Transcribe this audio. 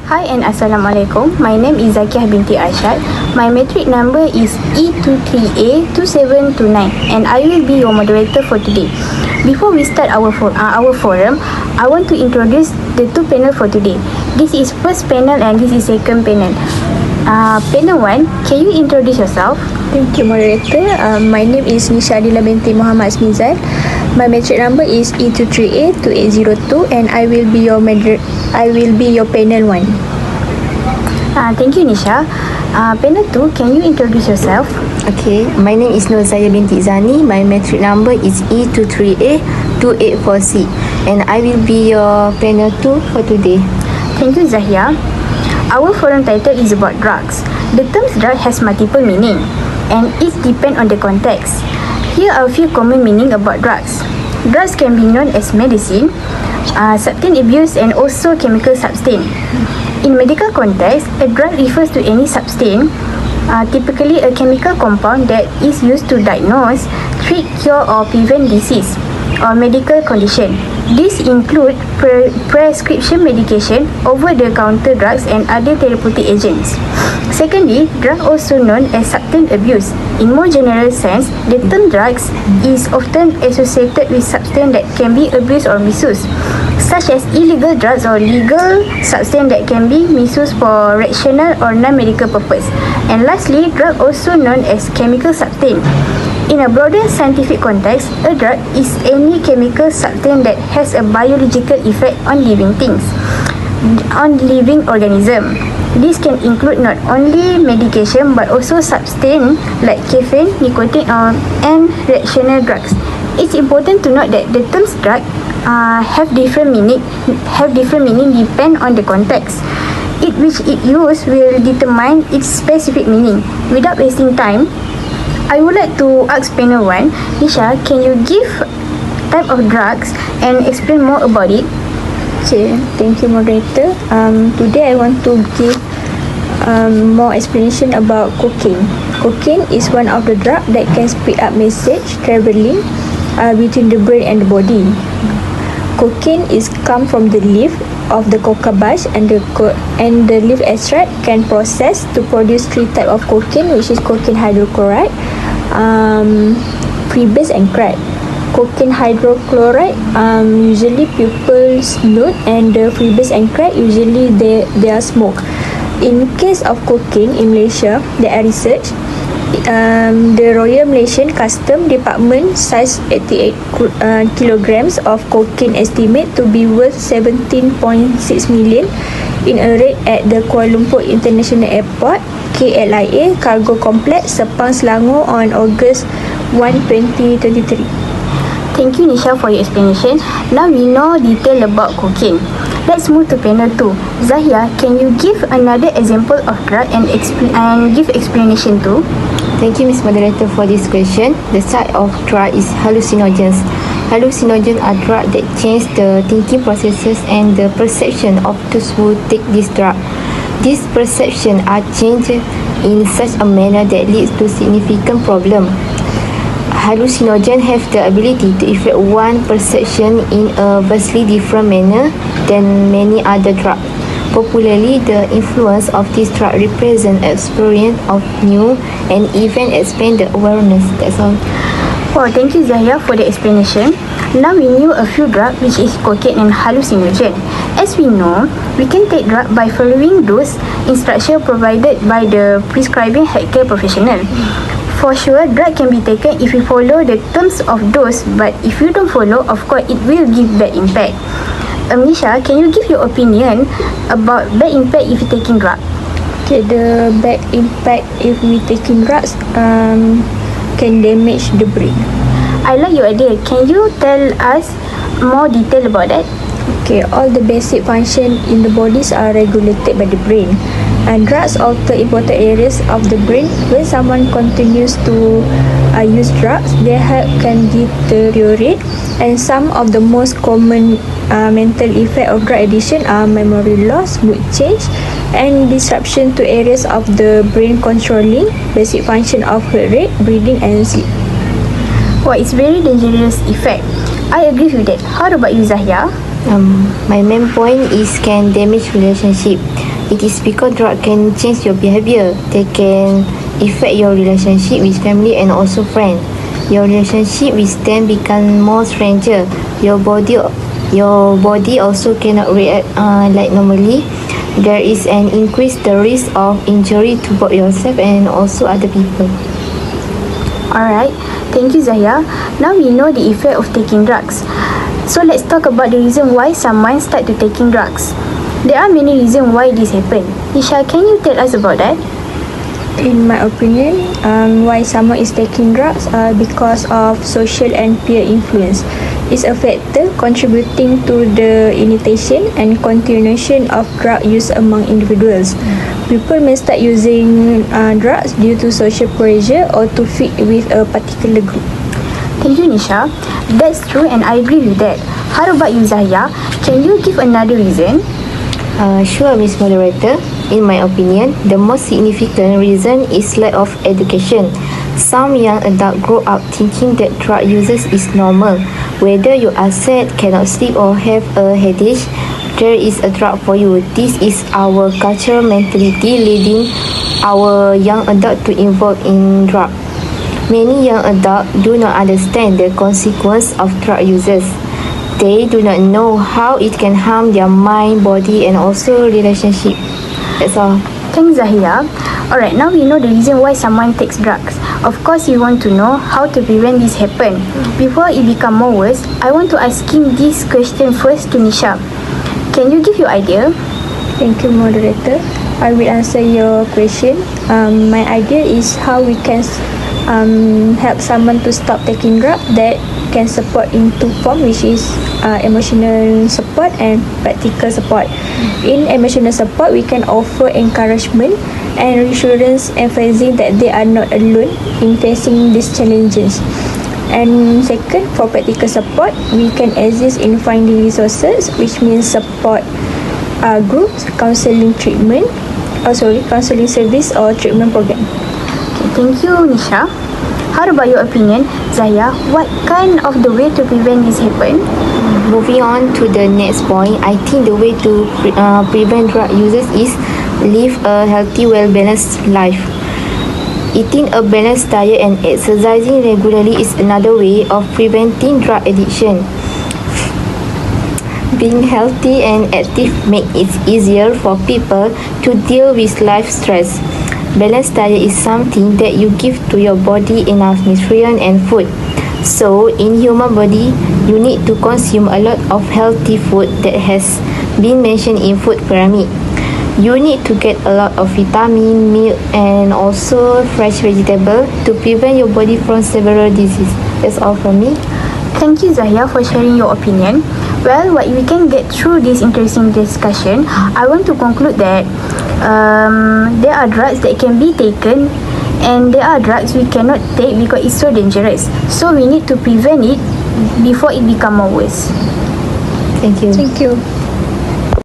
Hi and Assalamualaikum. My name is Zakiyah binti Arshad. My matric number is E23A2729 and I will be your moderator for today. Before we start our forum, I want to introduce the two panel for today. This is first panel and this is second panel. Panel 1, can you introduce yourself? Thank you, moderator. My name is Nisha Adila binti Muhammad Smizal. My matric number is E23A2802 and I will be your panel 1. Thank you, Nisha. Panel 2, can you introduce yourself? Okay, my name is Nur Zaya binti Zani. My matric number is E23A284C and I will be your panel 2 for today. Thank you, Zahia. Our forum title is about drugs. The term drug has multiple meaning and it depends on the context. Here are a few common meaning about drugs. Drugs can be known as medicine, substance abuse and also chemical substance. In medical context, a drug refers to any substance, typically a chemical compound that is used to diagnose, treat, cure or prevent disease or medical condition. These include prescription medication, over-the-counter drugs and other therapeutic agents. Secondly, drug also known as substance abuse. In more general sense, the term drugs is often associated with substance that can be abused or misused, such as illegal drugs or legal substance that can be misused for recreational or non-medical purpose. And lastly, drug also known as chemical substance. In a broader scientific context, a drug is any chemical substance that has a biological effect on living things, on living organism. This can include not only medication but also substance like caffeine, nicotine, and recreational drugs. It's important to note that the terms drug have different meaning depend on the context. Which it used will determine its specific meaning. Without wasting time, I would like to ask panel 1, Nisha, can you give type of drugs and explain more about it? Okay, thank you, moderator. Today I want to give more explanation about cocaine. Cocaine is one of the drugs that can speed up message traveling between the brain and the body. Cocaine is come from the leaf of the coca bush and the leaf extract can process to produce three types of cocaine, which is cocaine hydrochloride, freebase and crack. Cocaine hydrochloride usually people snort and the freebase and crack usually they are smoke. In case of cocaine in Malaysia, there are research. The Royal Malaysian Custom Department sized 88 kilograms of cocaine estimate to be worth 17.6 million in a raid at the Kuala Lumpur International Airport KLIA Cargo Complex, Sepang, Selangor on August 1, 2023. Thank you, Nisha, for your explanation. Now we know detail about cocaine. Let's move to panel 2. Zahia, can you give another example of drug and give explanation too? Thank you, Ms. Moderator, for this question. The type of drug is hallucinogens. Hallucinogens are drugs that change the thinking processes and the perception of those who take this drug. These perceptions are changed in such a manner that leads to significant problem. Hallucinogens have the ability to affect one perception in a vastly different manner than many other drugs. Popularly, the influence of this drug represents experience of new and even expand the awareness. That's all. Oh, thank you, Zahia, for the explanation. Now we knew a few drugs, which is cocaine and hallucinogen. As we know, we can take drug by following those instructions provided by the prescribing healthcare professional. For sure, drug can be taken if you follow the terms of dose, but if you don't follow, of course, it will give bad impact. Nisha, can you give your opinion about bad impact if you taking drug? Okay, the bad impact if we taking drugs can damage the brain. I like your idea. Can you tell us more detail about that? Okay, all the basic functions in the bodies are regulated by the brain. And drugs alter important areas of the brain. When someone continues to use drugs, their health can deteriorate. And some of the most common mental effects of drug addiction are memory loss, mood change, and disruption to areas of the brain controlling basic function of heart rate, breathing, and sleep. Well, it's very dangerous effect. I agree with that. How about you, Zahia? My main point is can damage relationship. It is because drug can change your behavior. They can affect your relationship with family and also friends. Your relationship with them become more stranger. Your body also cannot react like normally. There is an increased the risk of injury to both yourself and also other people. Alright, thank you Zahia. Now we know the effect of taking drugs. So let's talk about the reason why someone start to taking drugs. There are many reasons why this happen. Isha, can you tell us about that? In my opinion, why someone is taking drugs because of social and peer influence. Is a factor contributing to the initiation and continuation of drug use among individuals. People may start using drugs due to social pressure or to fit with a particular group. Thank you Nisha. That's true and I agree with that. How about you Zahia? Can you give another reason? Sure, Miss Moderator. In my opinion, the most significant reason is lack of education. Some young adults grow up thinking that drug users is normal. Whether you are sad, cannot sleep or have a headache, there is a drug for you. This is our cultural mentality leading our young adult to involve in drug. Many young adults do not understand the consequence of drug users. They do not know how it can harm their mind, body and also relationship. That's all. Thanks Zahia. Alright, now we know the reason why someone takes drugs. Of course, we want to know how to prevent this happen. Before it become more worse, I want to asking this question first to Nisha. Can you give your idea? Thank you, moderator. I will answer your question. My idea is how we can help someone to stop taking drugs. That can support in two forms, which is emotional support and practical support. In emotional support, we can offer encouragement and reassurance, emphasizing that they are not alone in facing these challenges. And second, for practical support, we can assist in finding resources, which means support groups, counseling service or treatment program. Okay, thank you Nisha. How about your opinion, Zahia? What kind of the way to prevent this happen? Moving on to the next point, I think the way to prevent drug users is live a healthy, well-balanced life. Eating a balanced diet and exercising regularly is another way of preventing drug addiction. Being healthy and active makes it easier for people to deal with life stress. Balanced diet is something that you give to your body enough nutrients and food. So, in human body, you need to consume a lot of healthy food that has been mentioned in food pyramid. You need to get a lot of vitamin, milk and also fresh vegetable to prevent your body from several diseases. That's all from me. Thank you Zahia for sharing your opinion. Well, what we can get through this interesting discussion, I want to conclude that there are drugs that can be taken and there are drugs we cannot take because it's so dangerous. So we need to prevent it before it become more worse. Thank you. Thank you.